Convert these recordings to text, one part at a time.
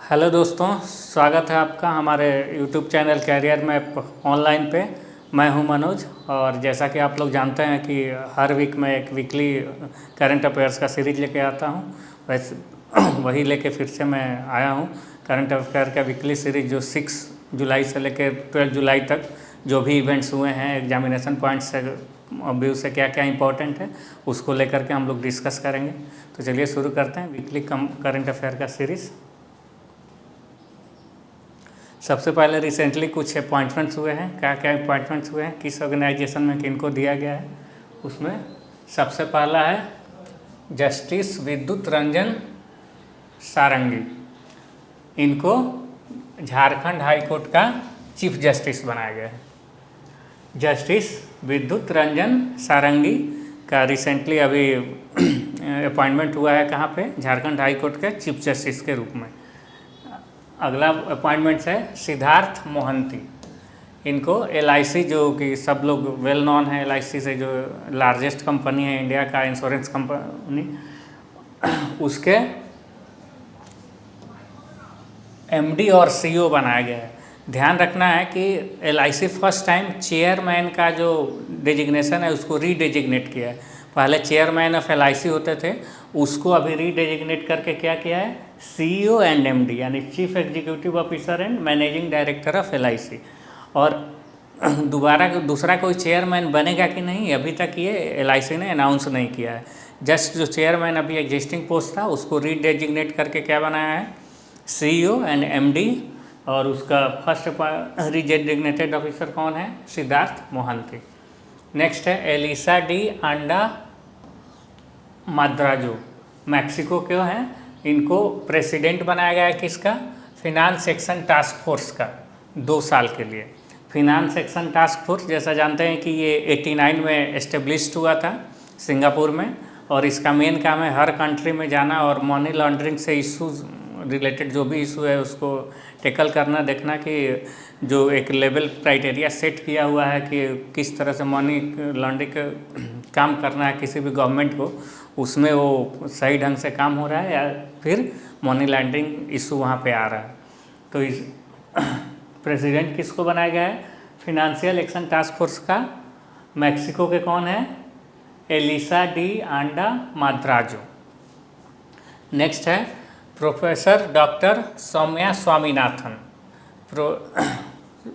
Hello दोस्तों, स्वागत है आपका हमारे YouTube channel career map online पे। मैं हूं मनोज और जैसा कि आप लोग जानते हैं कि हर वीक मैं एक वीकली करंट अफेयर्स का सीरीज लेके आता हूं। वैसे वही लेके फिर से मैं आया हूं। करंट अफेयर का वीकली सीरीज जो 6 जुलाई से लेकर 12 जुलाई तक जो भी इवेंट्स हुए हैं, एग्जामिनेशन पॉइंट से व्यू से क्या क्या इंपॉर्टेंट है उसको लेकर के हम लोग डिस्कस करेंगे। तो चलिए शुरू करते हैं वीकली करंट अफेयर का सीरीज़। सबसे पहले रिसेंटली कुछ अपॉइंटमेंट्स हुए हैं। क्या क्या अपॉइंटमेंट्स हुए हैं, किस ऑर्गेनाइजेशन में किनको दिया गया है, उसमें सबसे पहला है जस्टिस विद्युत रंजन सारंगी। इनको झारखंड हाई कोर्ट का चीफ जस्टिस बनाया गया है। जस्टिस विद्युत रंजन सारंगी का रिसेंटली अभी अपॉइंटमेंट हुआ है। कहाँ पे? झारखंड हाई कोर्ट के चीफ जस्टिस के रूप में। अगला अपॉइंटमेंट्स है सिद्धार्थ मोहंती। इनको LIC, जो कि सब लोग वेल नॉन है, LIC से जो लार्जेस्ट कंपनी है इंडिया का इंश्योरेंस कंपनी, उसके MD और CEO बनाया गया है। ध्यान रखना है कि LIC फर्स्ट टाइम चेयरमैन का जो डेजिग्नेशन है उसको रीडेजिग्नेट किया है। पहले चेयरमैन ऑफ LIC होते थे, उसको अभी रीडेजिग्नेट करके क्या किया है, CEO एंड MD यानी chief executive officer and managing director of LIC। और दूसरा कोई चेयरमैन बनेगा कि नहीं, अभी तक ये LIC ने अनाउंस नहीं किया है। जस्ट जो चेयरमैन अभी एग्जिस्टिंग पोस्ट था उसको रीडेजिग्नेट करके क्या बनाया है, CEO एंड MD, और उसका फर्स्ट रीडेजिग्नेटेड ऑफिसर कौन है, सिद्धार्थ मोहंती। नेक्स्ट है एलिसा डी आंडा माद्राजो, मैक्सिको क्यों है। इनको प्रेसिडेंट बनाया गया है किसका, फिनांस एक्शन टास्क फोर्स का, 2 साल के लिए। फिनांस एक्शन टास्क फोर्स जैसा जानते हैं कि ये 89 में एस्टेब्लिश्ड हुआ था सिंगापुर में, और इसका मेन काम है हर कंट्री में जाना और मनी लॉन्ड्रिंग से इश्यूज रिलेटेड जो भी इशू है उसको टैकल करना, देखना कि जो एक लेवल क्राइटेरिया सेट किया हुआ है कि किस तरह से मनी लॉन्ड्रिंग का काम करना है किसी भी गवर्नमेंट को, उसमें वो सही ढंग से काम हो रहा है या फिर मनी लॉन्ड्रिंग इशू वहाँ पे आ रहा है। तो इस प्रेसिडेंट किसको बनाया गया है, फिनेंशियल एक्शन टास्क फोर्स का मैक्सिको के कौन है, Elisa de Anda Madrazo. Next है professor doctor Soumya Swaminathan.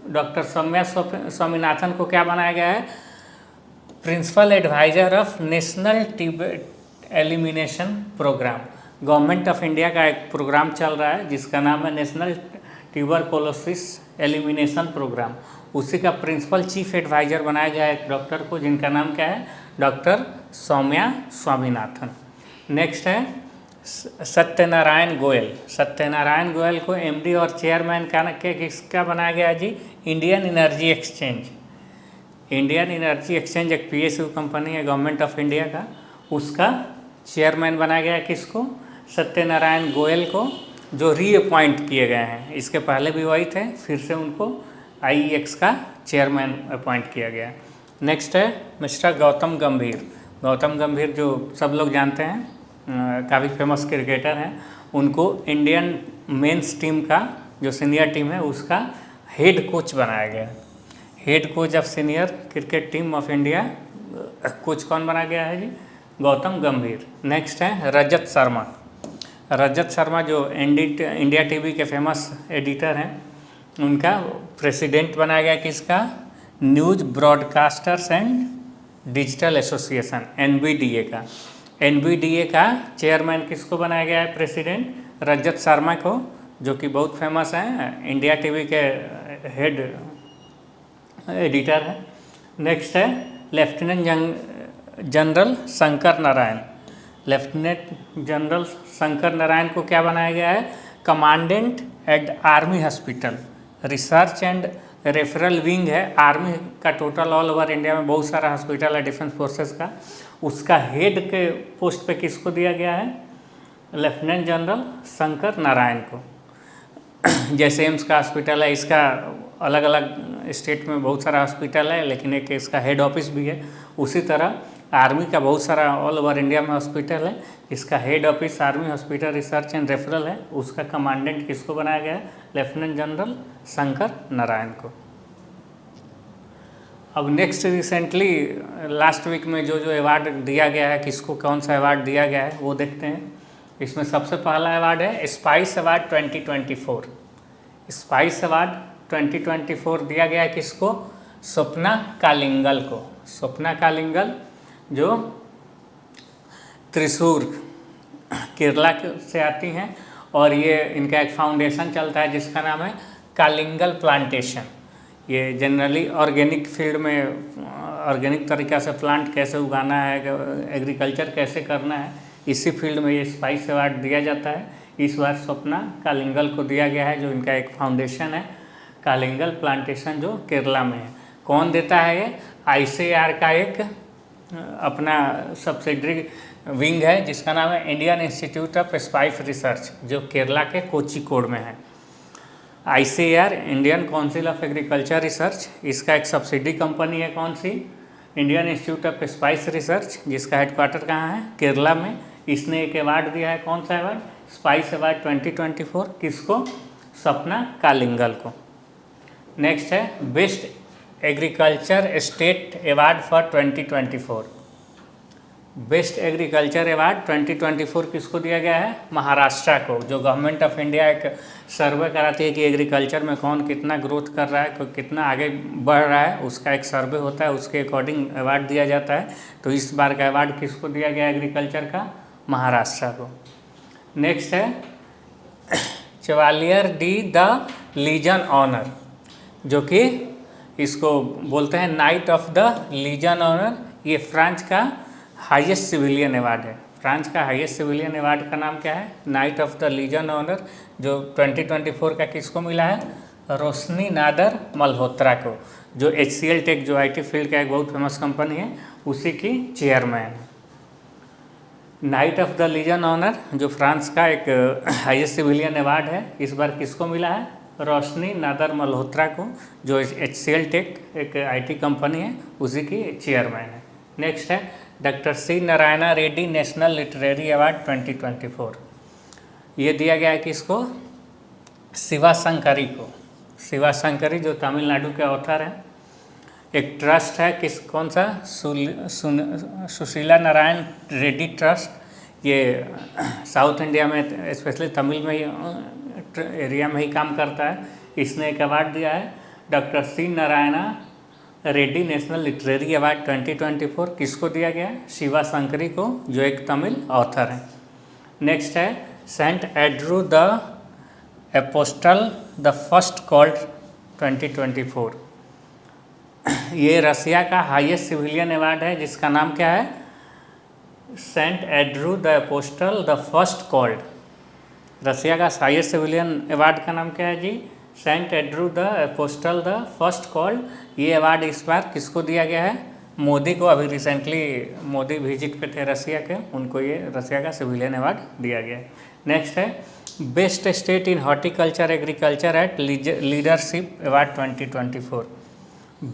Doctor Soumya Swaminathan को क्या बनाया गया है, principal adviser of national elimination programme. Government of India का एक प्रोग्राम चल रहा है जिसका नाम है नेशनल ट्यूबरकुलोसिस एलिमिनेशन प्रोग्राम। उसी का प्रिंसिपल चीफ एडवाइजर बनाया गया है एक डॉक्टर को, जिनका नाम क्या है, डॉक्टर सौम्या स्वामीनाथन। नेक्स्ट है सत्यनारायण गोयल। सत्यनारायण गोयल को MD और चेयरमैन किसका बनाया गया जी, Indian Energy Exchange. Indian Energy Exchange एक PSU कंपनी है गवर्नमेंट ऑफ इंडिया का, उसका चेयरमैन बनाया गया किसको, सत्यनारायण गोयल को, जो रीअपॉइंट किए गए हैं। इसके पहले भी वही थे, फिर से उनको IEX का चेयरमैन अपॉइंट किया गया। नेक्स्ट है मिस्टर गौतम गंभीर। गौतम गंभीर जो सब लोग जानते हैं, काफ़ी फेमस क्रिकेटर हैं। उनको इंडियन मेंस टीम का जो सीनियर टीम है उसका हेड कोच बनाया गया। Head coach of senior cricket team of India, coach कौन बनाया गया है जी, गौतम गंभीर। नेक्स्ट है रजत शर्मा। रजत शर्मा जो इंडिया TV के फेमस एडिटर हैं, उनका प्रेसिडेंट बनाया गया किसका, news broadcasters and digital association NBDA का। NBDA का चेयरमैन किसको बनाया गया है, प्रेसिडेंट रजत शर्मा को, जो कि बहुत फेमस हैं, इंडिया TV के हेड एडिटर है। नेक्स्ट है lieutenant general Shankar Narayan. Lieutenant general Shankar Narayan को क्या बनाया गया है, commandant at army hospital research and referral wing है। आर्मी का टोटल ऑल ओवर इंडिया में बहुत सारा हॉस्पिटल है डिफेंस फोर्सेस का, उसका हेड के पोस्ट पे किसको दिया गया है, लेफ्टिनेंट जनरल शंकर नारायण को। जैसे एम्स का हॉस्पिटल है, इसका अलग अलग स्टेट में बहुत सारा हॉस्पिटल है, लेकिन एक इसका हेड ऑफिस भी है। उसी तरह आर्मी का बहुत सारा ऑल ओवर इंडिया में हॉस्पिटल है, इसका head office army hospital research and referral है। उसका कमांडेंट किसको बनाया गया है? लेफ्टिनेंट जनरल शंकर नारायण को। अब नेक्स्ट रिसेंटली लास्ट वीक में जो अवार्ड दिया गया है, किसको कौन सा अवार्ड दिया गया है वो देखते हैं। इसमें सबसे पहला अवार्ड है स्पाइस अवार्ड 2024। स्पाइस अवार्ड 2024 दिया गया है किसको? स्वप्ना कालिंगल को। स्वप्ना कालिंगल जो त्रिशूर केरला से आती हैं, और ये इनका एक फाउंडेशन चलता है जिसका नाम है कालिंगल प्लांटेशन। ये जनरली ऑर्गेनिक फील्ड में ऑर्गेनिक तरीक़ा से प्लांट कैसे उगाना है, एग्रीकल्चर कैसे करना है, इसी फील्ड में ये स्पाइस अवार्ड दिया जाता है। इस बार स्वप्ना कालिंगल को दिया गया है, जो इनका एक फाउंडेशन है कालिंगल प्लांटेशन जो केरला में है। कौन देता है ये? ICAR का एक अपना सब्सिडरी विंग है जिसका नाम है Indian Institute of Spice Research, जो केरला के कोझिकोड में है। ICAR Indian Council of Agriculture Research, इसका एक सब्सिडी कंपनी है। कौन सी? Indian Institute of Spice Research, जिसका हेडक्वार्टर कहाँ है? केरला में। इसने एक अवार्ड दिया है। कौन सा अवार्ड? Spice award 2024। किसको? स्वप्ना कालिंगल को। नेक्स्ट है best agriculture state award for 2024। Best agriculture award 2024 किसको दिया गया है? महाराष्ट्र को। जो गवर्नमेंट ऑफ इंडिया एक सर्वे कराती है कि एग्रीकल्चर में कौन कितना ग्रोथ कर रहा है, कितना आगे बढ़ रहा है, उसका एक सर्वे होता है, उसके अकॉर्डिंग अवार्ड दिया जाता है। तो इस बार का अवार्ड किसको दिया गया एग्रीकल्चर का? महाराष्ट्र को। नेक्स्ट है chevalier de the Legion Honour, जो कि इसको बोलते हैं knight of the Legion Honour. ये फ्रांस का हाईएस्ट सिविलियन अवार्ड है। फ्रांस का हाईएस्ट सिविलियन अवार्ड का नाम क्या है? Knight of the Legion Honour, जो 2024 का किसको मिला है? रोशनी नादर मल्होत्रा को, जो HCL टेक, जो IT फील्ड का एक बहुत फेमस कंपनी है, उसी की चेयरमैन है। Knight of the Legion Honour जो फ्रांस का एक हाईएस्ट सिविलियन अवार्ड है, इस बार किसको मिला है? रोशनी नादर मल्होत्रा को, जो HCL टेक एक IT कंपनी है, उसी की चेयरमैन है। नेक्स्ट है doctor C Narayana Reddy national literary award 2024। ये दिया गया है किसको? शिवा शंकरी को। शिवा शंकरी जो तमिलनाडु के ऑथर हैं। एक ट्रस्ट है कौन सा? सुशीला नारायण रेड्डी ट्रस्ट। ये साउथ इंडिया में स्पेशली तमिल में एरिया में ही काम करता है। इसने एक अवार्ड दिया है doctor C Narayana Reddy national literary award 2024। किसको दिया गया है? शिवा शंकरी को, जो एक तमिल ऑथर है। नेक्स्ट है Saint Andrew the apostle the first called 2024। ये रसिया का हाईएस्ट सिविलियन अवार्ड है, जिसका नाम क्या है? Saint Andrew the apostle the first Called. Russia का हाईएस्ट सिविलियन अवार्ड का नाम क्या है जी? Saint Andrew the apostle the first Called. ये अवार्ड इस बार किसको दिया गया है? मोदी को। अभी रिसेंटली मोदी विजिट पे थे रसिया के, उनको ये रसिया का सिविलियन अवार्ड दिया गया है। नेक्स्ट है best state in horticulture agriculture eight leadership award 2024।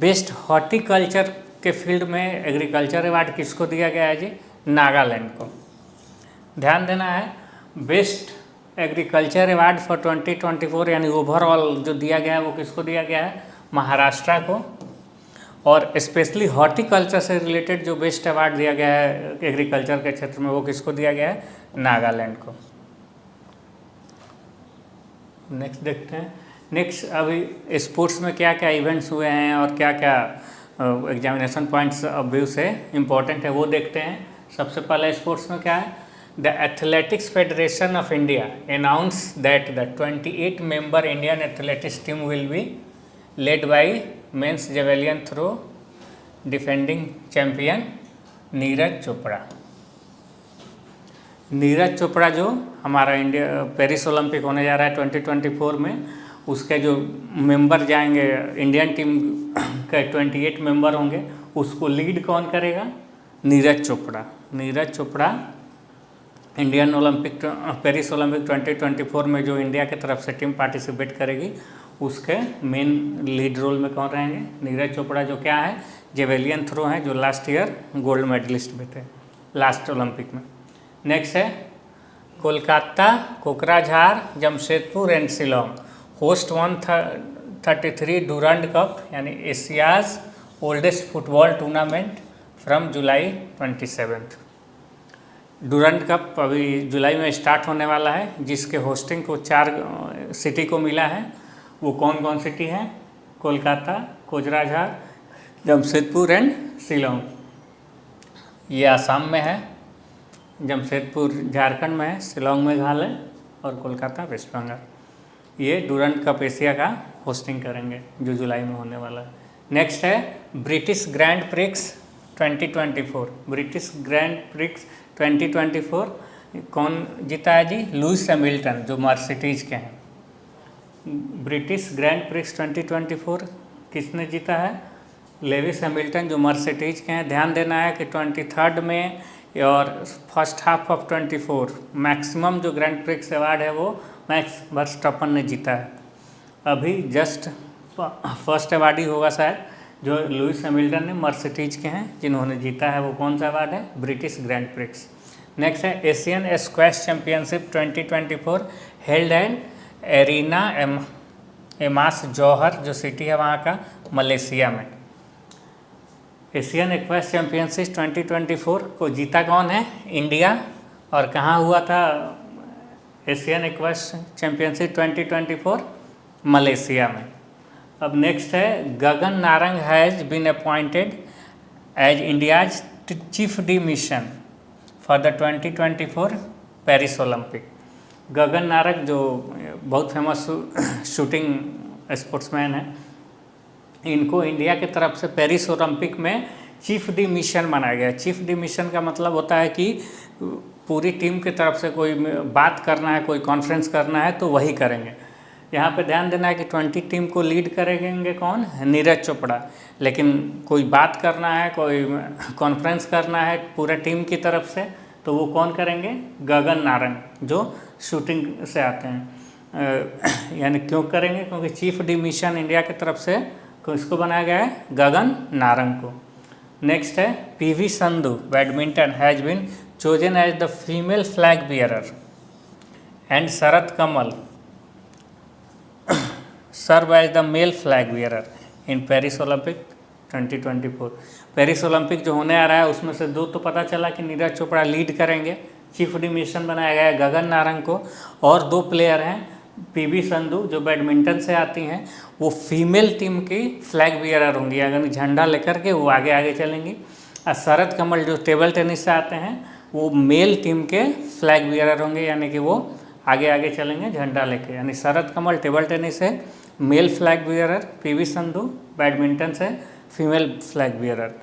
Best horticulture के फील्ड में एग्रीकल्चर अवार्ड किसको दिया गया है जी? नागालैंड को। ध्यान देना है, बेस्ट एग्रीकल्चर अवार्ड फॉर 2024 यानी ओवरऑल जो दिया गया है वो किसको दिया गया है? महाराष्ट्र को। और स्पेशली हॉर्टिकल्चर से रिलेटेड जो बेस्ट अवार्ड दिया गया है एग्रीकल्चर के क्षेत्र में, वो किसको दिया गया है? नागालैंड को। नेक्स्ट देखते हैं। नेक्स्ट अभी स्पोर्ट्स में क्या क्या इवेंट्स हुए हैं और क्या क्या एग्जामिनेशन पॉइंट्स ऑफ व्यू से इम्पोर्टेंट है वो देखते हैं। सबसे पहले स्पोर्ट्स में क्या है? The Athletics Federation of India announced that the 28-member Indian athletics team will be led by men's javelin throw defending champion Neeraj Chopra. Neeraj Chopra जो हमारा इंडिया पेरिस ओलंपिक होने जा रहा है 2024 में, उसके जो मेंबर जाएंगे इंडियन टीम के 28 मेंबर होंगे, उसको लीड कौन करेगा? Neeraj Chopra. Neeraj Chopra Indian Olympic Paris Olympic 2024 में जो इंडिया की तरफ से टीम पार्टिसिपेट करेगी, उसके मेन लीड रोल में कौन रहेंगे? नीरज चोपड़ा, जो क्या है? जेवेलियन थ्रो है, जो लास्ट ईयर गोल्ड मेडलिस्ट भी थे लास्ट ओलंपिक में। नेक्स्ट है Kolkata, Kokrajhar, Jamshedpur and Shillong host 133 Durand Cup यानी Asia's oldest football tournament from July 27। Durand Cup अभी जुलाई में स्टार्ट होने वाला है, जिसके होस्टिंग को 4 सिटी को मिला है। वो कौन कौन सिटी हैं? कोलकाता, कोकराझार, जमशेदपुर एंड शिलोंग। ये आसाम में है, जमशेदपुर झारखंड में है, शिलोंग मेघालय और कोलकाता वेस्ट बंगाल। ये डूरंड कप एशिया का होस्टिंग करेंगे जो जुलाई में होने वाला है। नेक्स्ट है British Grand prix 2024। British Grand prix 2024 कौन जीता है जी? लुइस हैमिल्टन जो मर्सिडीज के हैं। ब्रिटिश ग्रैंड प्रिक्स 2024 किसने जीता है? लेविस हैमिल्टन जो मर्सिडीज के हैं। ध्यान देना है कि 23 में और फर्स्ट हाफ ऑफ 24 मैक्सिमम जो ग्रैंड प्रिक्स अवार्ड है वो मैक्स वर्स्टैपन ने जीता है। अभी जस्ट फर्स्ट अवार्ड ही होगा शायद जो लुइस हैमिल्टन ने मर्सिडीज के हैं जिन्होंने जीता है। वो कौन सा अवार्ड है? British Grand Prix. नेक्स्ट है Asian squash championship 2024 held and arena एमास जौहर जो सिटी है वहाँ का, मलेशिया में। एशियन स्क्वैश चैम्पियनशिप 2024 को जीता कौन है? इंडिया। और कहाँ हुआ था एशियन स्क्वैश चैम्पियनशिप 2024? मलेशिया में। अब नेक्स्ट है Gagan Narang has been appointed as India's chief de mission for the 2024 Paris Olympic. Gagan Narang जो बहुत फेमस शूटिंग स्पोर्ट्समैन है, इनको इंडिया की तरफ से पेरिस ओलंपिक में चीफ डी मिशन बनाया गया। चीफ डी मिशन का मतलब होता है कि पूरी टीम की तरफ से कोई बात करना है, कोई कॉन्फ्रेंस करना है तो वही करेंगे। यहाँ पे ध्यान देना है कि 20 टीम को लीड करेंगे कौन? नीरज चोपड़ा। लेकिन कोई बात करना है, कोई कॉन्फ्रेंस करना है पूरा टीम की तरफ से तो वो कौन करेंगे? गगन नारंग जो शूटिंग से आते हैं। यानी क्यों करेंगे? क्योंकि चीफ डी मिशन इंडिया की तरफ से किसको बनाया गया है? गगन नारंग को। नेक्स्ट है PV Sandhu badminton has been chosen as the female flag bearer and Sharath Kamal serve as the male flag bearer in Paris Olympic 2024। Paris Olympic जो होने आ रहा है उसमें से 2 तो पता चला कि नीरज चोपड़ा लीड करेंगे, चीफ डी मिशन बनाया गया है गगन नारंग को। और 2 प्लेयर हैं पीवी संधू जो बैडमिंटन से आती हैं, वो फीमेल टीम की फ्लैग बियरर होंगी, अगर झंडा लेकर के वो आगे आगे चलेंगी। और शरद कमल जो टेबल टेनिस से आते हैं वो मेल टीम के फ्लैग बियरर होंगे, यानी कि वो आगे आगे चलेंगे झंडा लेके। यानी शरद कमल टेबल टेनिस से male flag bearer, PV Sandhu badminton से female flag bearer.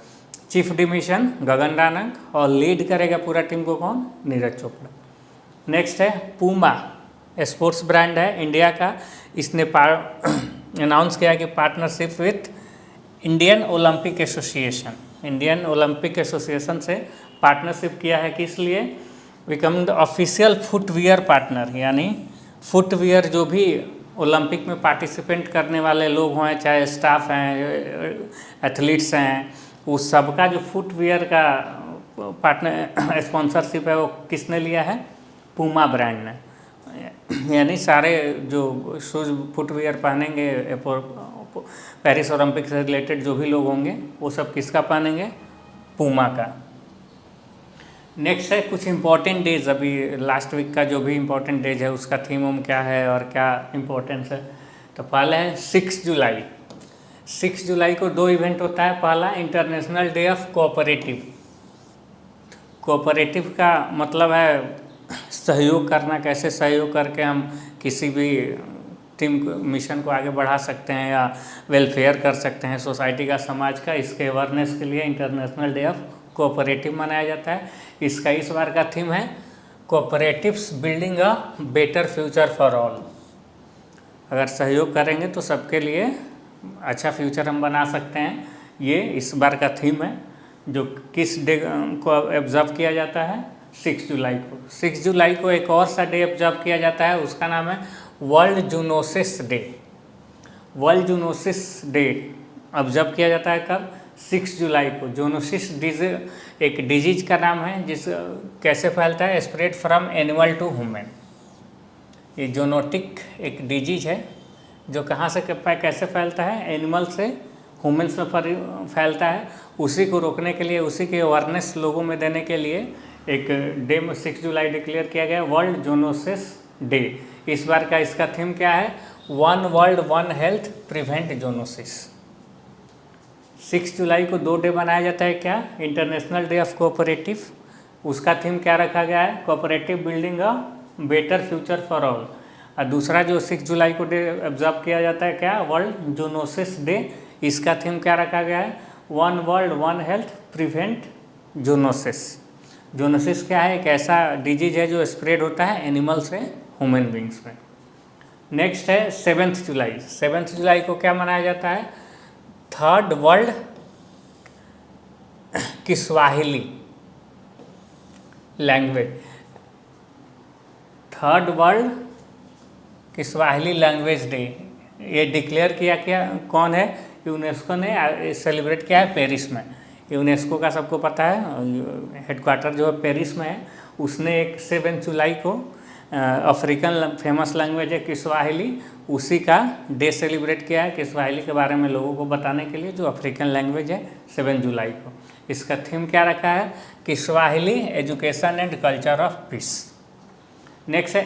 Chief de mission Gagan Narang और लीड करेगा पूरा टीम को कौन? नीरज चोपड़ा। नेक्स्ट है पूमा स्पोर्ट्स ब्रांड है इंडिया का। इसने अनाउंस किया कि partnership with Indian Olympic Association. Indian Olympic Association से पार्टनरशिप किया है, किस लिए? Become the official footwear partner. यानी फुटवियर जो भी ओलंपिक में पार्टिसिपेंट करने वाले लोग हों, चाहे स्टाफ हैं, एथलीट्स हैं, वो सबका जो फुटवियर का पार्टनर स्पॉन्सरशिप है वो किसने लिया है? पूमा ब्रांड ने। यानी सारे जो शूज फुटवियर पहनेंगे पेरिस ओलंपिक से रिलेटेड जो भी लोग होंगे वो सब किसका पहनेंगे? पूमा का। नेक्स्ट है कुछ इम्पोर्टेंट डेज, अभी लास्ट वीक का जो भी इम्पोर्टेंट डेज है उसका थीम क्या है और क्या इम्पोर्टेंस है। तो पहला है 6 जुलाई। 6 जुलाई को 2 इवेंट होता है। पहला international day of cooperative. Cooperative का मतलब है सहयोग करना, कैसे सहयोग करके हम किसी भी टीम मिशन को आगे बढ़ा सकते हैं या वेलफेयर कर सकते हैं सोसाइटी का, समाज का। इसके अवेयरनेस के लिए इंटरनेशनल डे ऑफ कोऑपरेटिव मनाया जाता है। इसका इस बार का थीम है cooperatives building a better future for all. अगर सहयोग करेंगे तो सबके लिए अच्छा फ्यूचर हम बना सकते हैं। ये इस बार का थीम है जो किस डे को ऑब्जर्व किया जाता है? 6 जुलाई को। 6 जुलाई को एक और सा डे ऑब्जर्व किया जाता है, उसका नाम है world zoonosis day. World zoonosis day observe किया जाता है कब? 6 जुलाई को। जोनोसिस एक डिजीज का नाम है जिस कैसे फैलता है, spread from animal to human. ये जोनोटिक एक डिजीज है जो कहाँ से कैसे फैलता है, एनिमल से ह्यूमन्स में फैलता है। उसी को रोकने के लिए, उसी की अवेयरनेस लोगों में देने के लिए एक डे 6 जुलाई डिक्लेयर किया गया वर्ल्ड जोनोसिस डे। इस बार का इसका थीम क्या है, one world one health prevent zoonosis. 6 जुलाई को 2 डे मनाया जाता है क्या, इंटरनेशनल डे ऑफ कोऑपरेटिव। उसका थीम क्या रखा गया है, cooperative building a better future for all. और दूसरा जो 6 जुलाई को डे ऑब्जर्व किया जाता है क्या, वर्ल्ड जोनोसिस डे। इसका थीम क्या रखा गया है, one world one health prevent zoonosis. Zoonosis क्या है, एक ऐसा डिजीज है जो स्प्रेड होता है एनिमल से ह्यूमन बींग्स में। नेक्स्ट है 7 जुलाई। 7 जुलाई को क्या मनाया जाता है, third world Kiswahili language, third world Kiswahili language day. ये डिक्लेयर किया क्या, कौन है, यूनेस्को ने सेलिब्रेट किया है पेरिस में। यूनेस्को का सबको पता है, हेडक्वार्टर जो है पेरिस में है। उसने एक 7 जुलाई को अफ्रीकन फेमस लैंग्वेज है किस्वाहिली, उसी का डे सेलिब्रेट किया है किस्वाहिली के बारे में लोगों को बताने के लिए, जो अफ्रीकन लैंग्वेज है 7 जुलाई को। इसका थीम क्या रखा है, Kiswahili education and culture of peace. Next है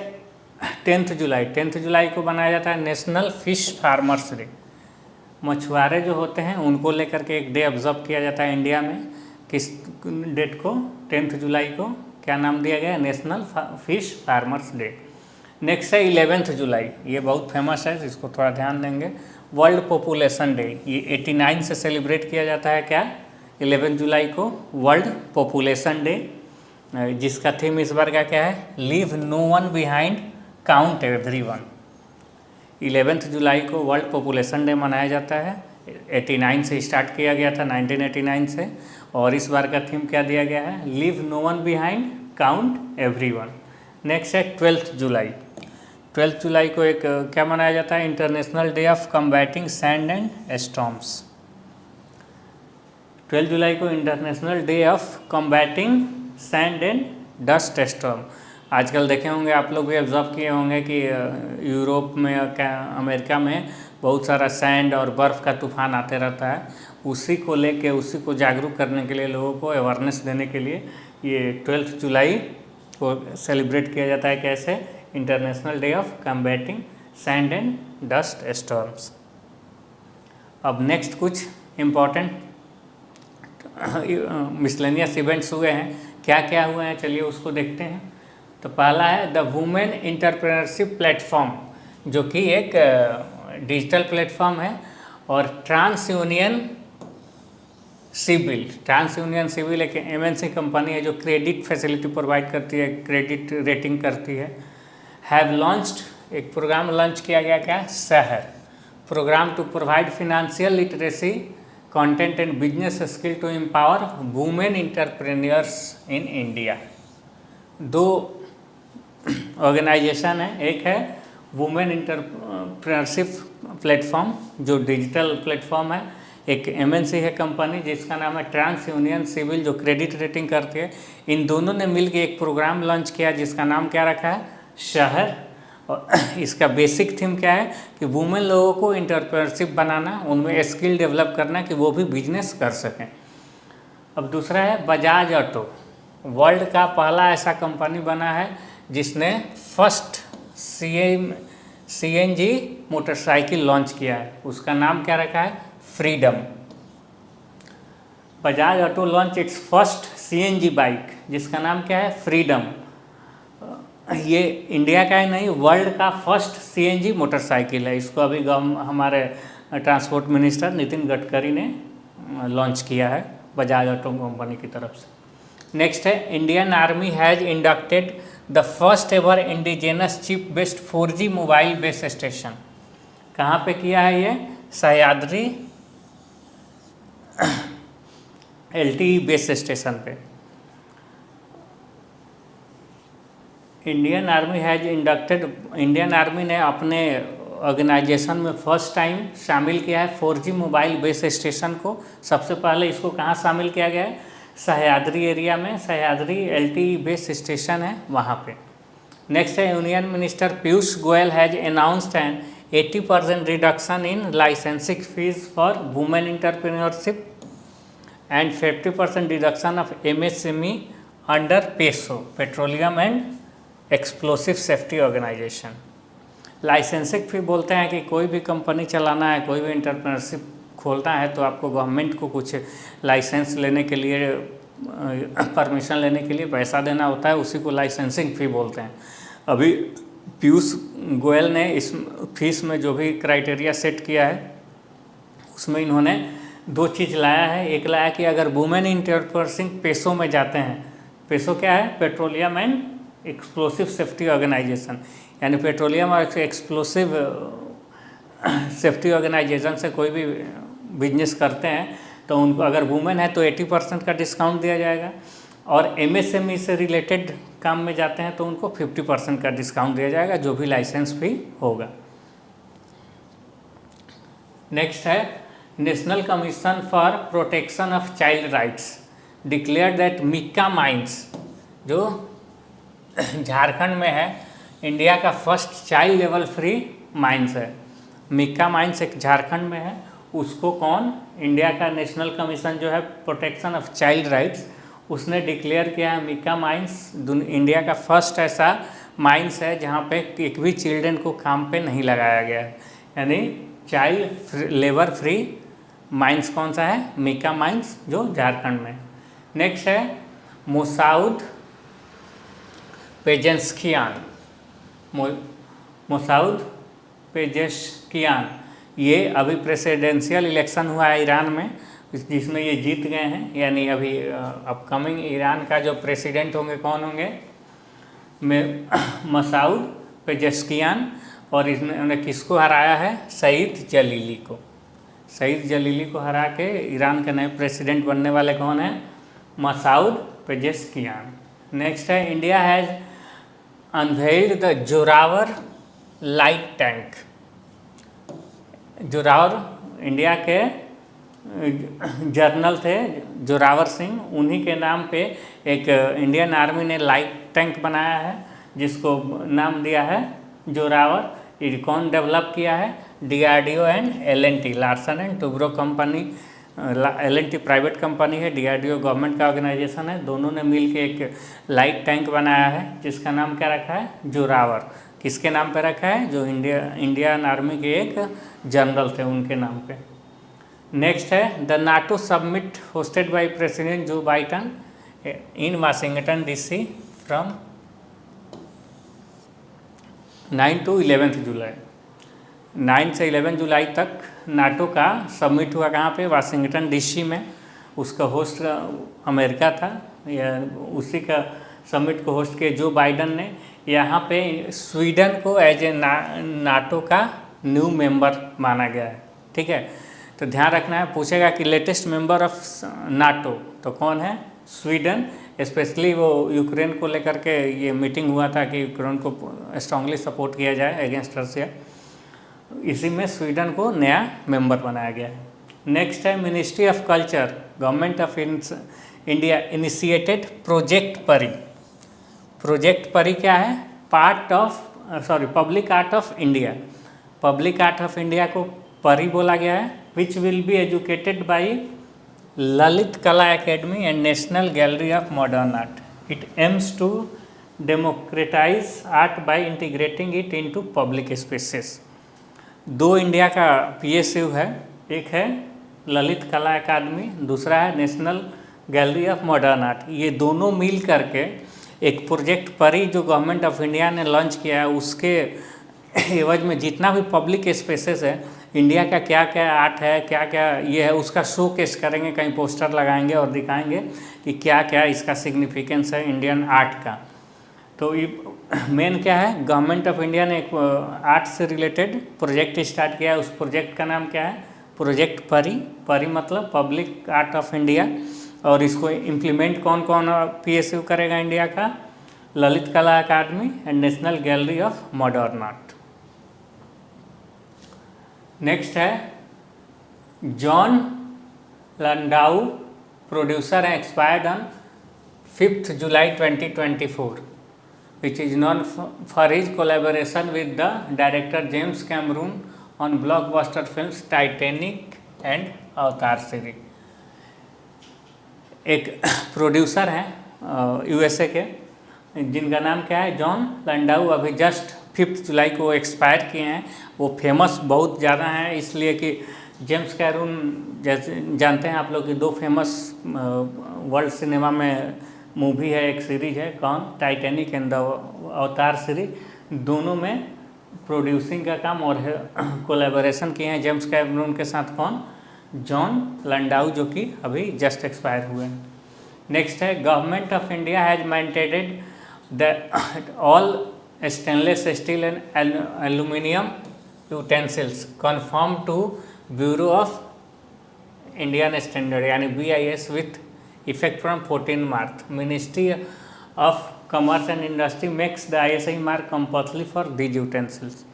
10 जुलाई। 10 जुलाई को मनाया जाता है नेशनल फिश फार्मर्स डे। मछुआरे जो होते हैं उनको लेकर के एक डे ऑब्जर्व किया जाता है इंडिया में। किस डेट को, 10 जुलाई को क्या नाम दिया गया, national fish farmers day. Next है 11 जुलाई, ये बहुत फेमस है, इसको थोड़ा ध्यान देंगे, वर्ल्ड पॉपुलेशन डे। ये 89 से सेलिब्रेट किया जाता है क्या, 11 जुलाई को वर्ल्ड पॉपुलेशन डे, जिसका थीम इस बार का क्या है, leave no one behind count everyone. 11 जुलाई को वर्ल्ड पॉपुलेशन डे मनाया जाता है। 89 से स्टार्ट किया गया था, 1989 से, और इस बार का थीम क्या दिया गया है, leave no one behind count everyone. Next है 12 जुलाई। 12 जुलाई को एक क्या मनाया जाता है, international day of combating sand and storms. 12 जुलाई को international day of combating sand and dust storm. आजकल देखे होंगे आप लोग भी ऑब्जर्व किए होंगे कि यूरोप में, अमेरिका में बहुत सारा सैंड और बर्फ़ का तूफान आते रहता है। उसी को लेके, उसी को जागरूक करने के लिए, लोगों को अवेयरनेस देने के लिए ये 12 जुलाई को सेलिब्रेट किया जाता है। कैसे, international day of combating sand and dust storms. अब नेक्स्ट कुछ इम्पॉर्टेंट मिसलेनियस इवेंट्स हुए हैं, क्या क्या हुए हैं चलिए उसको देखते हैं। तो पहला है द वुमेन इंटरप्रेन्योरशिप प्लेटफॉर्म, जो कि एक डिजिटल प्लेटफॉर्म है। और ट्रांस यूनियन सिविल एक एमएनसी कंपनी है जो क्रेडिट फैसिलिटी प्रोवाइड करती है, क्रेडिट रेटिंग करती है। हैव लॉन्च्ड, एक प्रोग्राम लॉन्च किया गया क्या, शहर programme to provide financial literacy, content and business skill to empower women entrepreneurs in India. 2 organisation है, एक है वुमेन इंटरप्रेन्योरशिप प्लेटफॉर्म जो डिजिटल प्लेटफॉर्म है, एक एमएनसी है कंपनी जिसका नाम है ट्रांस यूनियन सिविल जो क्रेडिट रेटिंग करती है। इन दोनों ने मिलकर एक प्रोग्राम लॉन्च किया जिसका नाम क्या रखा है, शहर। और इसका बेसिक थीम क्या है कि वुमेन लोगों को इंटरप्रेन्योरशिप बनाना, उनमें स्किल डेवलप करना कि वो भी बिजनेस कर सकें। अब दूसरा है बजाज ऑटो, वर्ल्ड का पहला ऐसा कंपनी बना है जिसने फर्स्ट सीएनजी मोटरसाइकिल लॉन्च किया है। उसका नाम क्या रखा है, freedom. Bajaj auto launch its first CNG bike जिसका नाम क्या है, फ्रीडम। ये इंडिया का ही नहीं, वर्ल्ड का फर्स्ट सीएनजी मोटरसाइकिल है। इसको अभी हमारे ट्रांसपोर्ट मिनिस्टर नितिन गडकरी ने लॉन्च किया है बजाज ऑटो कंपनी की तरफ से। नेक्स्ट है Indian army has inducted the first ever indigenous chip based 4G mobile base station. कहाँ पे किया है ये, सह्याद्री LTE बेस स्टेशन पे। इंडियन आर्मी ने अपने ऑर्गेनाइजेशन में फर्स्ट टाइम शामिल किया है 4G मोबाइल बेस स्टेशन को। सबसे पहले इसको कहाँ शामिल किया गया है? सह्याद्री एरिया में, सह्याद्री LTE बेस स्टेशन है वहाँ पे। नेक्स्ट है union minister Piyush Goyal has announced an 80% reduction in licensing fees for women entrepreneurship and 50% reduction of MSME under PESO, petroleum and explosive safety organisation. Licensing fee बोलते हैं कि कोई भी कंपनी चलाना है, कोई भी एंटरप्रेन्योरशिप खोलना है तो आपको गवर्नमेंट को कुछ लाइसेंस लेने के लिए, परमिशन लेने के लिए पैसा देना होता है, उसी को लाइसेंसिंग फ़ी बोलते हैं। अभी पीयूष गोयल ने इस फीस में जो भी क्राइटेरिया सेट किया है उसमें इन्होंने 2 चीज़ लाया है। एक लाया कि अगर वुमेन एंटरप्रेन्योरशिप पेसो में जाते हैं, पेसो क्या है? Petroleum and explosive safety organisation, यानी पेट्रोलियम और एक्सप्लोसिव सेफ्टी ऑर्गेनाइजेशन से कोई भी बिजनेस करते हैं तो उनको अगर वुमेन है तो 80% का डिस्काउंट दिया जाएगा, और MSME से रिलेटेड काम में जाते हैं तो उनको 50% का डिस्काउंट दिया जाएगा, जो भी लाइसेंस फी होगा। नेक्स्ट है national commission for protection of child rights declare that Mika mines, जो झारखंड में है, इंडिया का first child level free mines है। मिक्का माइंस एक झारखंड में है, उसको कौन? इंडिया का नेशनल कमीशन जो है प्रोटेक्शन ऑफ चाइल्ड राइट्स, उसने डिक्लेयर किया है मिक्का माइंस इंडिया का फर्स्ट ऐसा माइंस है जहाँ पे एक भी चिल्ड्रन को काम पे नहीं लगाया गया है, यानी चाइल्ड लेबर फ्री माइंस कौन सा है? मिक्का माइंस, जो झारखंड में। नेक्स्ट है मोसाउद पेजेस्कियान, मोसाउद पेजेस्कियान, ये अभी प्रेसिडेंशियल इलेक्शन हुआ है ईरान में, जिसमें ये जीत गए हैं, यानी अभी अपकमिंग ईरान का जो प्रेसिडेंट होंगे कौन होंगे? मसाउद पेजेस्कियान। और इसने किसको हराया है? सईद जलीली को। सईद जलीली को हरा के ईरान के नए प्रेसिडेंट बनने वाले कौन है? मसाउद पेजेस्कियान। नेक्स्ट है India has unveiled the Zorawar light tank. Zorawar India के जनरल थे जोरावर सिंह, उन्हीं के नाम पे एक इंडियन आर्मी ने लाइट टैंक बनाया है जिसको नाम दिया है जोरावर। ये कौन डेवलप किया है? DRDO and L&T, Larsen and Toubro company. L&T private company है, DRDO गवर्नमेंट का ऑर्गेनाइजेशन है, दोनों ने मिल के एक लाइट टैंक बनाया है जिसका नाम क्या रखा है? जोरावर। किसके नाम पे रखा है? जो इंडियन आर्मी के एक जनरल थे उनके नाम पे। नेक्स्ट है the NATO summit hosted by president Joe Biden in Washington DC from 9 to 11 जुलाई। 9 से 11 जुलाई तक नाटो का समिट हुआ, कहाँ पे? वाशिंगटन DC में। उसका होस्ट अमेरिका था, या उसी का समिट को होस्ट किया जो बाइडेन ने। यहाँ पे स्वीडन को एज ए नाटो का न्यू मेंबर माना गया है, ठीक है। तो ध्यान रखना है, पूछेगा कि लेटेस्ट मेंबर ऑफ नाटो, तो कौन है? स्वीडन। स्पेशली वो यूक्रेन को लेकर के ये मीटिंग हुआ था कि यूक्रेन को स्ट्रांगली सपोर्ट किया जाए अगेंस्ट रसिया, इसी में स्वीडन को नया मेंबर बनाया गया है। नेक्स्ट है ministry of culture government of India initiated project PARI. Project PARI क्या है? Public art of India. Public art of India को परी बोला गया है, which will be educated by Lalit Kala academy and national gallery of modern art. It aims to democratise art by integrating it into public spaces. 2 India का PSU है, एक है ललित कला अकादमी, दूसरा है national gallery of modern art. ये दोनों मिल करके एक प्रोजेक्ट परी जो गवर्नमेंट ऑफ इंडिया ने लॉन्च किया है, उसके एवज में जितना भी पब्लिक स्पेसेस है, इंडिया का क्या क्या आर्ट है, क्या क्या ये है, उसका शो केस करेंगे, कहीं पोस्टर लगाएंगे और दिखाएंगे कि क्या क्या इसका सिग्निफिकेंस है इंडियन आर्ट का। तो ये मेन क्या है, गवर्नमेंट ऑफ इंडिया ने एक आर्ट से रिलेटेड प्रोजेक्ट स्टार्ट किया है। उस प्रोजेक्ट का नाम क्या है? प्रोजेक्ट परी। परी मतलब पब्लिक आर्ट ऑफ इंडिया। और इसको इम्प्लीमेंट कौन कौन PSU करेगा इंडिया का? Lalit Kala Akademi and national gallery of modern art. Next है जॉन लंडाउ, प्रोड्यूसर है, expired on 5th July 2024, which is known for his collaboration with the director James Cameron on blockbuster films Titanic and अवतार series. एक producer हैं USA के, जिनका नाम क्या है, जॉन लंडाउ। अभी जस्ट 5 जुलाई को एक्सपायर किए हैं। वो फेमस बहुत ज़्यादा हैं इसलिए कि जेम्स कैमरून, जैसे जानते हैं आप लोग कि 2 फेमस वर्ल्ड सिनेमा में मूवी है, एक सीरीज है, कौन, टाइटैनिक एंड द अवतार सीरीज। दोनों में प्रोड्यूसिंग का काम और कोलैबोरेशन किए हैं जेम्स कैमरून के साथ, कौन, जॉन लंडाउ, जो कि अभी जस्ट एक्सपायर हुए हैं। नेक्स्ट है government of India has mandated the all stainless steel and aluminium utensils confirm to Bureau of Indian Standard यानी BIS with effect from 14 March. Ministry of commerce and industry makes the ISI mark compulsory for these utensils.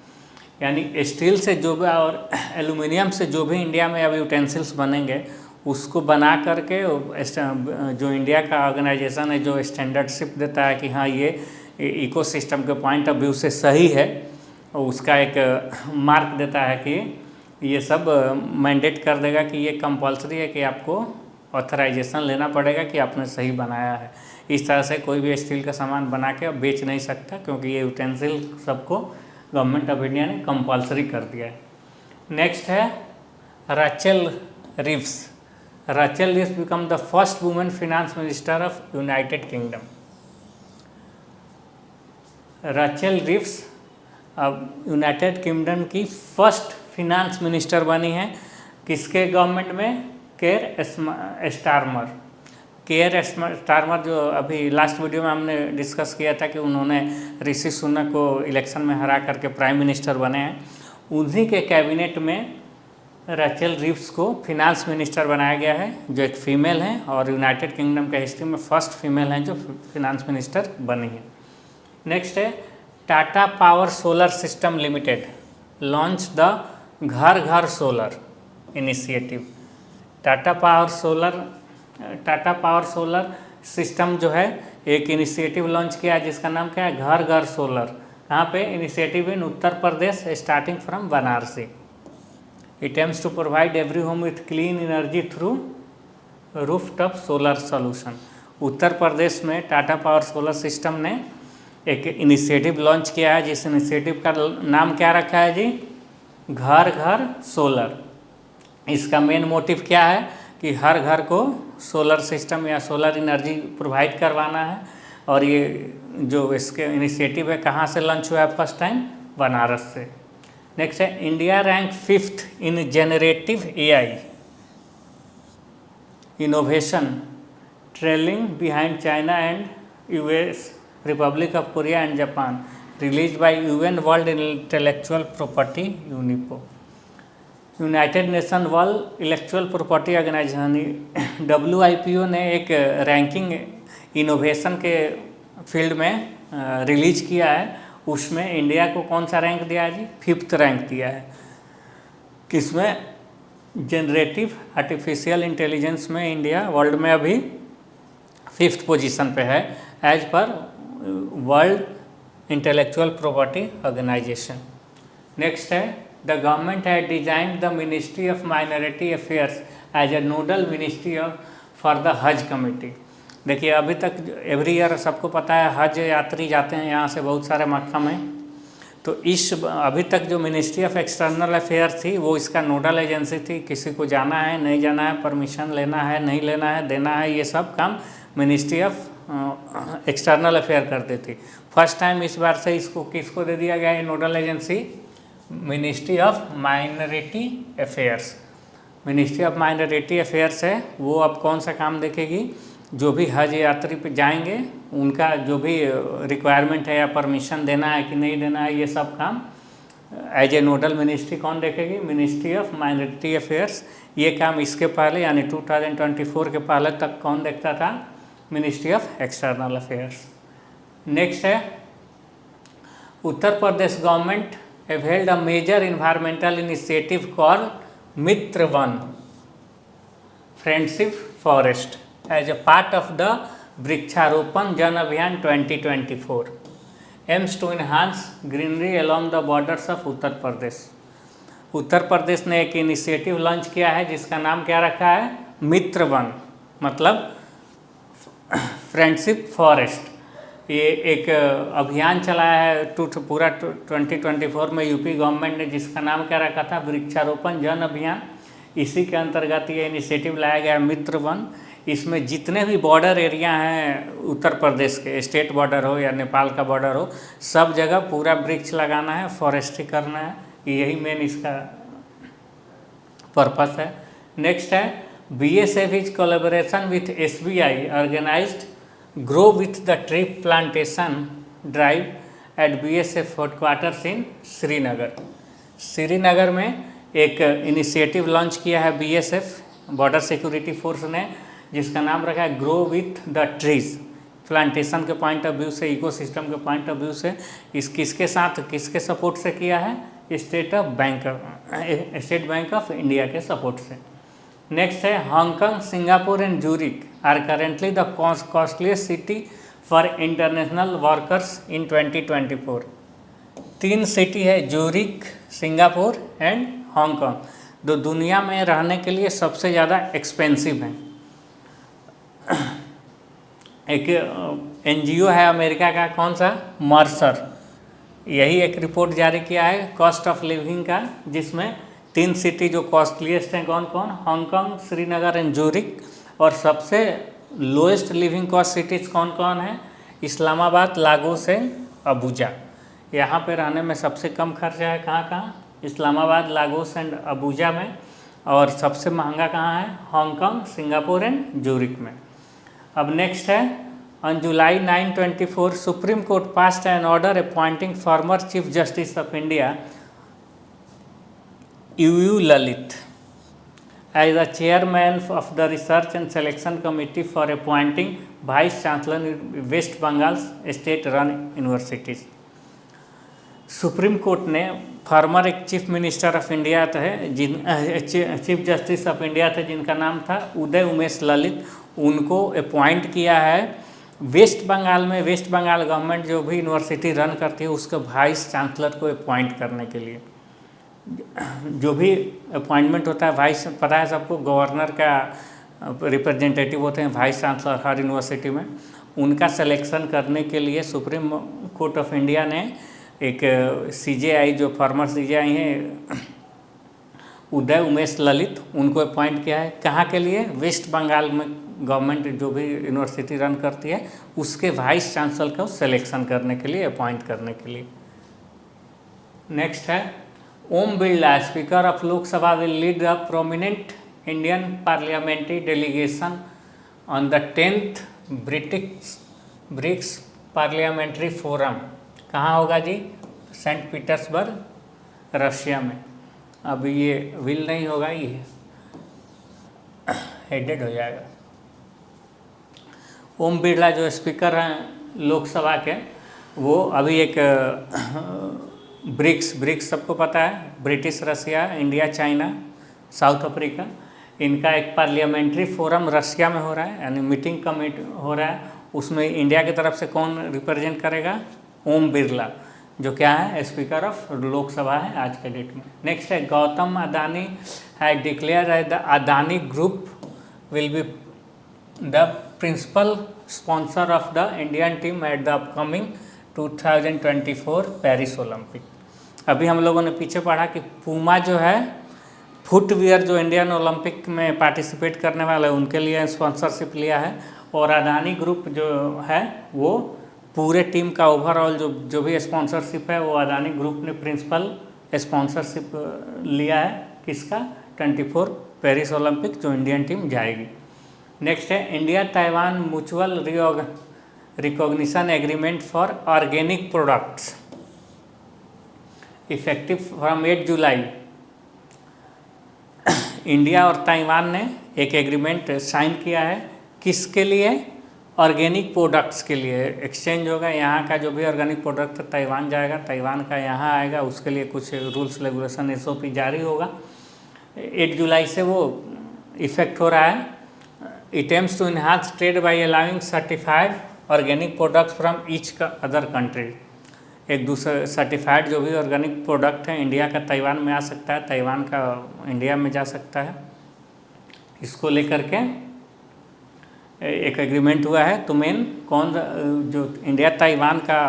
यानी steel से जो भी और aluminium से जो भी India में अब यूटेंसिल्स बनेंगे, उसको बना करके जो इंडिया का ऑर्गेनाइजेशन है जो स्टैंडर्डशिप देता है कि हाँ ये इकोसिस्टम के पॉइंट ऑफ व्यू से सही है, उसका एक मार्क देता है कि ये सब मैंडेट कर देगा कि ये कंपल्सरी है कि आपको ऑथराइजेशन लेना पड़ेगा कि आपने सही बनाया है। इस तरह से कोई भी स्टील का सामान बना के बेच नहीं सकता, क्योंकि ये यूटेंसिल सबको गवर्नमेंट ऑफ इंडिया ने कंपल्सरी कर दिया है। नेक्स्ट है Rachel Reeves. Rachel Reeves become the first women finance minister of United Kingdom. Rachel Reeves अब यूनाइटेड किंगडम की फर्स्ट फिनांस मिनिस्टर बनी है। किसके गवर्नमेंट में, केयर स्टारमर। केयर स्टारमर जो अभी लास्ट वीडियो में हमने डिस्कस किया था कि उन्होंने ऋषि सुनक को इलेक्शन में हरा करके प्राइम मिनिस्टर बने हैं, उन्हीं के कैबिनेट में राचेल रिव्स को फिनांस मिनिस्टर बनाया गया है, जो एक फीमेल हैं और यूनाइटेड किंगडम के हिस्ट्री में फर्स्ट फीमेल हैं जो फिनांस मिनिस्टर बनी है। नेक्स्ट है Tata power solar system limited launch the घर घर solar initiative. Tata power solar system जो है एक इनिशिएटिव लॉन्च किया जिसका नाम क्या है, घर घर सोलर। कहाँ पे, initiative in Uttar Pradesh starting from Banarasi. It aims to provide every home with clean energy through rooftop solar solution. Uttar Pradesh में टाटा पावर सोलर सिस्टम ने एक इनिशिएटिव लॉन्च किया है, जिस इनिशिएटिव का नाम क्या रखा है जी, घर घर सोलर। इसका मेन मोटिव क्या है कि हर घर को सोलर सिस्टम या सोलर एनर्जी प्रोवाइड करवाना है। और ये जो इसके इनिशिएटिव है कहाँ से लॉन्च हुआ है, फर्स्ट टाइम बनारस से। नेक्स्ट है India rank 5th in generative AI innovation, trailing behind China and US, republic of Korea and Japan. Release by UN world intellectual property यूनिपो। United nation world intellectual property organisation WIPO ने एक ranking innovation के field में release किया है। उसमें India को कौन सा रैंक दिया है जी, 5th रैंक दिया है। किसमें, जनरेटिव आर्टिफिशियल इंटेलिजेंस में इंडिया वर्ल्ड में अभी 5th पोजीशन पे है as per world intellectual property organisation. Next है the government had designed the ministry of minority affairs as a nodal ministry for the Haj committee. देखिए अभी तक एवरी ईयर सबको पता है हज यात्री जाते हैं यहाँ से बहुत सारे मक्का में, तो इस अभी तक जो मिनिस्ट्री ऑफ एक्सटर्नल अफेयर थी वो इसका नोडल एजेंसी थी। किसी को जाना है नहीं जाना है, परमिशन लेना है नहीं लेना है, देना है, ये सब काम मिनिस्ट्री ऑफ एक्सटर्नल अफेयर करती थी। फर्स्ट टाइम इस बार से इसको किसको दे दिया गया है nodal agency, ministry of minority affairs. Ministry of minority affairs है वो अब कौन सा काम देखेगी, जो भी हज यात्री पे जाएंगे उनका जो भी रिक्वायरमेंट है या परमिशन देना है कि नहीं देना है, ये सब काम एज ए नोडल मिनिस्ट्री कौन देखेगी, मिनिस्ट्री ऑफ माइनॉरिटी अफेयर्स। ये काम इसके पहले यानी 2024 के पहले तक कौन देखता था, ministry of external affairs. Next है Uttar Pradesh government have held a major environmental initiative called Mitra Van Friendship Forest as a part of the Vriksharopan Jan Abhiyan 2024 aims to enhance greenery along the borders of Uttar Pradesh. Uttar Pradesh ने एक initiative launch किया है जिसका नाम क्या रखा है, मित्र वन, मतलब फ्रेंडशिप फॉरेस्ट। ये एक अभियान चलाया है पूरा 2024 में यूपी गवर्नमेंट ने, जिसका नाम क्या रखा था, वृक्षारोपण जन अभियान। इसी के अंतर्गत ये इनिशिएटिव लाया गया मित्र वन। इसमें जितने भी बॉर्डर एरिया हैं उत्तर प्रदेश के, स्टेट बॉर्डर हो या नेपाल का बॉर्डर हो, सब जगह पूरा वृक्ष लगाना है, फॉरेस्ट्री करना है, यही मेन इसका पर्पस है। नेक्स्ट है BSF is collaboration with SBI organised grow with the tree plantation drive at BSF headquarters in Srinagar. Srinagar में एक इनिशिएटिव लॉन्च किया है BSF बॉर्डर सिक्योरिटी फोर्स ने, जिसका नाम रखा है grow with the trees. Plantation के पॉइंट ऑफ व्यू से, इकोसिस्टम के पॉइंट ऑफ व्यू से, किसके साथ, किसके सपोर्ट से किया है, स्टेट बैंक ऑफ इंडिया के सपोर्ट से। नेक्स्ट है Hong Kong, Singapore and Zurich are currently the costliest city for international workers in 2024। 3 city है, जूरिक, सिंगापुर एंड हांगकांग, जो दुनिया में रहने के लिए सबसे ज़्यादा एक्सपेंसिव हैं। एक NGO है अमेरिका का, कौन सा, मर्सर, यही एक रिपोर्ट जारी किया है कॉस्ट ऑफ लिविंग का, जिसमें 3 सिटी जो कॉस्टलीस्ट हैं कौन कौन, हांगकांग, श्रीनगर एंड जूरिक, और सबसे लोएस्ट लिविंग कॉस्ट सिटीज़ कौन कौन है, इस्लामाबाद, लागोस एंड अबुजा। यहाँ पे रहने में सबसे कम खर्चा है कहाँ कहाँ, इस्लामाबाद, लागोस एंड अबुजा में, और सबसे महंगा कहाँ है, हांगकांग, सिंगापुर एंड जूरिक में। अब नेक्स्ट है on July 9, 2024 Supreme Court passed an order appointing former chief justice of India UU Lalit as the chairman of the research and selection committee for appointing vice chancellor in West Bengal state run universities. Supreme Court ने former एक chief minister of India थे, chief justice of India थे, जिनका नाम था उदय उमेश ललित, उनको appoint किया है वेस्ट बंगाल में। वेस्ट बंगाल गवर्नमेंट जो भी यूनिवर्सिटी रन करती है उसके वाइस चांसलर को अपॉइंट करने के लिए, जो भी अपॉइंटमेंट होता है वाइस, पता है सबको, गवर्नर का रिप्रेजेंटेटिव होते हैं वाइस चांसलर हर यूनिवर्सिटी में, उनका सिलेक्शन करने के लिए सुप्रीम कोर्ट ऑफ इंडिया ने एक CJI, जो फॉर्मर CJI हैं उदय उमेश ललित, उनको अपॉइंट किया है। कहाँ के लिए, वेस्ट बंगाल में गवर्नमेंट जो भी यूनिवर्सिटी रन करती है उसके वाइस चांसलर को सिलेक्शन करने के लिए, अपॉइंट करने के लिए। नेक्स्ट है Om Birla, speaker of Lok Sabha will lead the prominent Indian parliamentary delegation on the 10th BRICS parliamentary forum. कहाँ होगा जी, सेंट पीटर्सबर्ग, रशिया में। अब ये विल नहीं होगा, ये हेडेड हो जाएगा। ओम बिरला जो स्पीकर हैं लोकसभा के, वो अभी एक ब्रिक्स सबको पता है, ब्रिटिश, रसिया, इंडिया, चाइना, साउथ अफ्रीका, इनका एक पार्लियामेंट्री फोरम रशिया में हो रहा है, यानी मीटिंग कमेटी हो रहा है। उसमें इंडिया की तरफ से कौन रिप्रेजेंट करेगा, ओम बिरला, जो क्या है, स्पीकर ऑफ लोकसभा है आज के डेट में। नेक्स्ट है गौतम अदानी है declare the Adani group will be the principal sponsor of the Indian team at the upcoming 2024 Paris Olympic. अभी हम लोगों ने पीछे पढ़ा कि पूमा जो है फुटवियर, जो इंडियन ओलंपिक में पार्टिसिपेट करने वाले उनके लिए स्पॉन्सरशिप लिया है, और अदानी ग्रुप जो है वो पूरे टीम का ओवरऑल जो भी स्पॉन्सरशिप है वो अदानी ग्रुप ने प्रिंसिपल स्पॉन्सरशिप लिया है, किसका, 24 पेरिस ओलंपिक जो इंडियन टीम जाएगी। नेक्स्ट है India Taiwan mutual recognition agreement for organic products effective from 8 July. India और ताइवान ने एक एग्रीमेंट साइन किया है, किसके लिए, ऑर्गेनिक प्रोडक्ट्स के लिए एक्सचेंज होगा। यहाँ का जो भी ऑर्गेनिक प्रोडक्ट ताइवान जाएगा, ताइवान का यहाँ आएगा, उसके लिए कुछ रूल्स रेगुलेशन SOP जारी होगा। 8 जुलाई से वो इफेक्ट हो रहा है। It aims to enhance trade by allowing certified organic products from each other country. एक दूसरे सर्टिफाइड जो भी ऑर्गेनिक प्रोडक्ट है इंडिया का ताइवान में आ सकता है, ताइवान का इंडिया में जा सकता है। इसको लेकर के एक एग्रीमेंट हुआ है। तो मेन जो इंडिया ताइवान का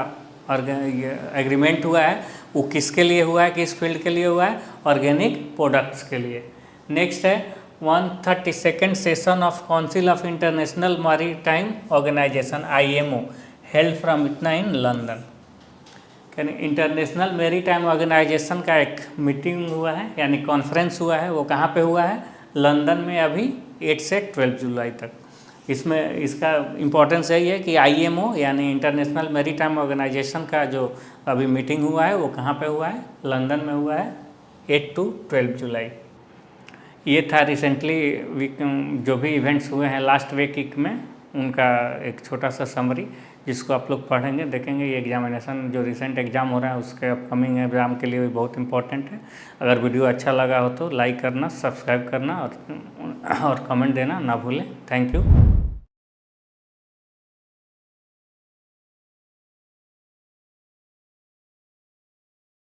एग्रीमेंट हुआ है वो किसके लिए हुआ है, किस फील्ड के लिए हुआ है? ऑर्गेनिक प्रोडक्ट्स के लिए। नेक्स्ट है 132nd session of council of international maritime organisation IMO held from इतना इन लंदन। यानी इंटरनेशनल मैरीटाइम ऑर्गेनाइजेशन का एक मीटिंग हुआ है, यानी कॉन्फ्रेंस हुआ है। वो कहाँ पे हुआ है? लंदन में, अभी 8 से 12 जुलाई तक। इसमें इसका इम्पोर्टेंस यही है कि IMO यानी इंटरनेशनल मैरीटाइम ऑर्गेनाइजेशन का जो अभी मीटिंग हुआ है वो कहाँ पे हुआ है? लंदन में हुआ है 8 to 12 जुलाई। ये था रिसेंटली वीक जो भी इवेंट्स हुए हैं लास्ट वीक में, उनका एक छोटा सा समरी जिसको आप लोग पढ़ेंगे, देखेंगे। ये एग्जामिनेशन जो रिसेंट एग्ज़ाम हो रहा है उसके अपकमिंग एग्ज़ाम के लिए भी बहुत इंपॉर्टेंट है। अगर वीडियो अच्छा लगा हो तो लाइक करना, सब्सक्राइब करना और कमेंट देना ना भूलें। Thank you.